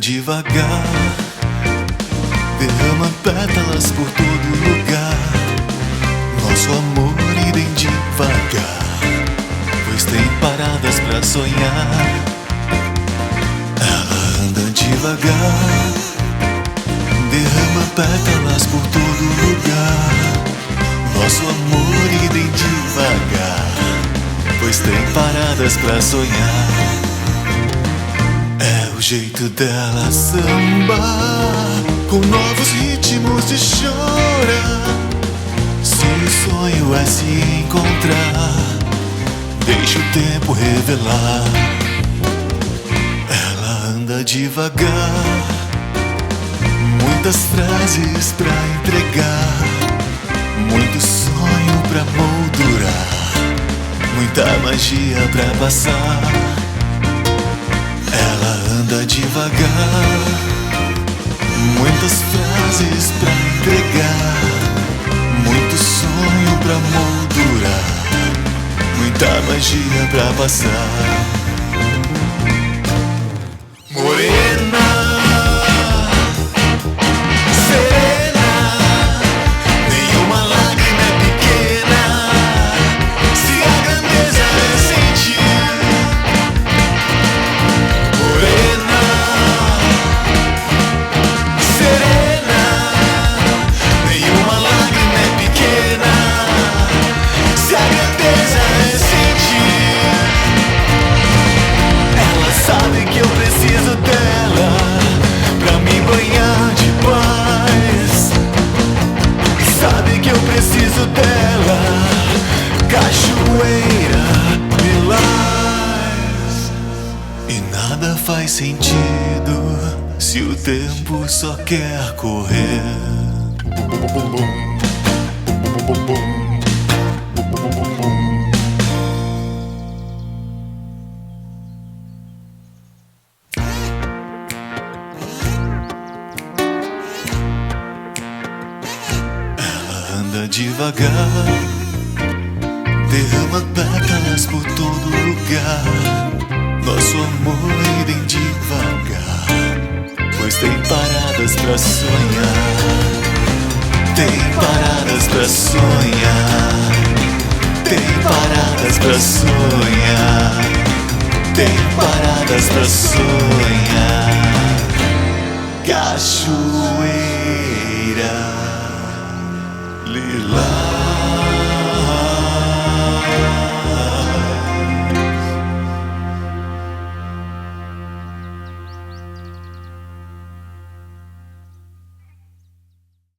devagar, derrama pétalas por todo lugar. Nosso amor irem devagar, pois tem paradas pra sonhar. Ela anda devagar, derrama pétalas por todo lugar. Nosso amor irem devagar, pois tem paradas pra sonhar. É o jeito dela sambar, com novos ritmos de chorar. Se o sonho é se encontrar, deixa o tempo revelar. Ela anda devagar, muitas frases pra entregar, muito sonho pra moldurar, muita magia pra passar. Ela anda devagar, muitas frases pra entregar, muito sonho pra moldurar, muita magia pra passar. Morena, serena, nenhuma lágrima é pequena, se a grandeza é sentir. Morena, serena, nenhuma lágrima é pequena, se a grandeza é sentir. Ela sabe que eu preciso dela pra me banhar de paz. Sabe que eu preciso dela, cachoeira lilás. E nada faz sentido se o tempo só quer correr. Anda devagar, derrama pétalas por todo lugar. Nosso amor irem devagar, pois tem paradas pra sonhar. Tem paradas pra sonhar, tem paradas pra sonhar, tem paradas pra sonhar. Cachoeira lilás.